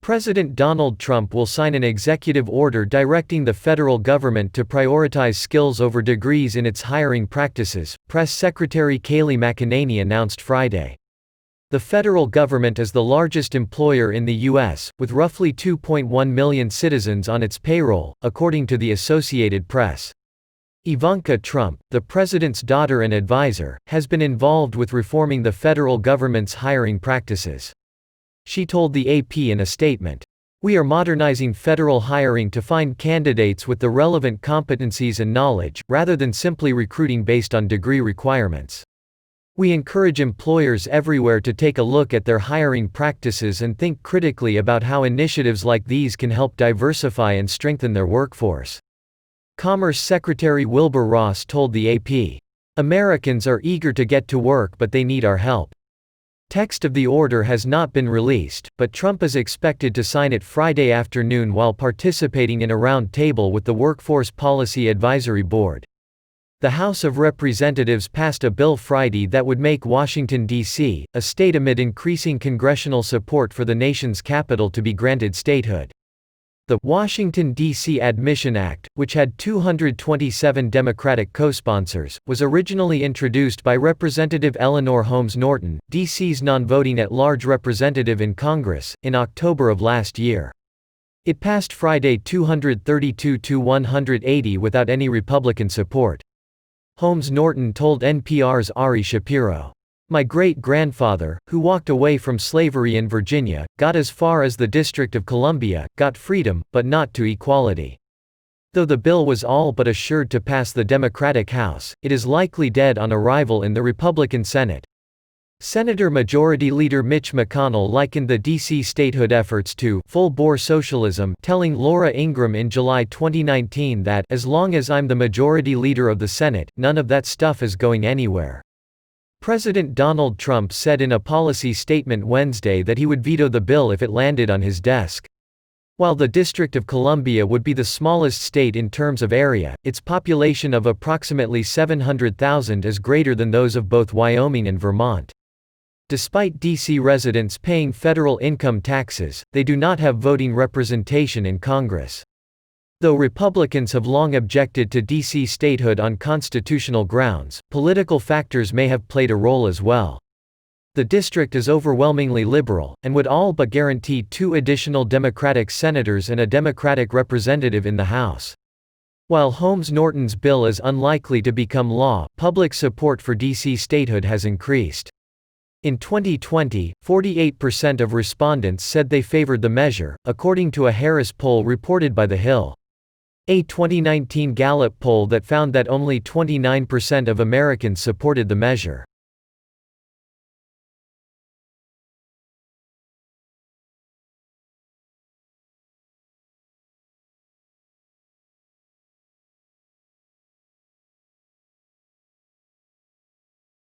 President Donald Trump will sign an executive order directing the federal government to prioritize skills over degrees in its hiring practices, Press Secretary Kayleigh McEnany announced Friday. The federal government is the largest employer in the U.S., with roughly 2.1 million citizens on its payroll, according to the Associated Press. Ivanka Trump, the president's daughter and advisor, has been involved with reforming the federal government's hiring practices. She told the AP in a statement, "We are modernizing federal hiring to find candidates with the relevant competencies and knowledge, rather than simply recruiting based on degree requirements. We encourage employers everywhere to take a look at their hiring practices and think critically about how initiatives like these can help diversify and strengthen their workforce." Commerce Secretary Wilbur Ross told the AP, "Americans are eager to get to work, but they need our help." Text of the order has not been released, but Trump is expected to sign it Friday afternoon while participating in a round table with the Workforce Policy Advisory Board. The House of Representatives passed a bill Friday that would make Washington, D.C., a state amid increasing congressional support for the nation's capital to be granted statehood. The Washington, D.C. Admission Act, which had 227 Democratic co-sponsors, was originally introduced by Representative Eleanor Holmes Norton, D.C.'s non-voting at-large representative in Congress, in October of last year. It passed Friday 232 to 180 without any Republican support. Holmes Norton told NPR's Ari Shapiro, "My great-grandfather, who walked away from slavery in Virginia, got as far as the District of Columbia, got freedom, but not to equality. Though the bill was all but assured to pass the Democratic House, it is likely dead on arrival in the Republican Senate." Senator Majority Leader Mitch McConnell likened the D.C. statehood efforts to full-bore socialism, telling Laura Ingraham in July 2019 that, "As long as I'm the majority leader of the Senate, none of that stuff is going anywhere." President Donald Trump said in a policy statement Wednesday that he would veto the bill if it landed on his desk. While the District of Columbia would be the smallest state in terms of area, its population of approximately 700,000 is greater than those of both Wyoming and Vermont. Despite D.C. residents paying federal income taxes, they do not have voting representation in Congress. Though Republicans have long objected to D.C. statehood on constitutional grounds, political factors may have played a role as well. The district is overwhelmingly liberal, and would all but guarantee 2 additional Democratic senators and a Democratic representative in the House. While Holmes Norton's bill is unlikely to become law, public support for D.C. statehood has increased. In 2020, 48% of respondents said they favored the measure, according to a Harris poll reported by The Hill. A 2019 Gallup poll that found that only 29% of Americans supported the measure.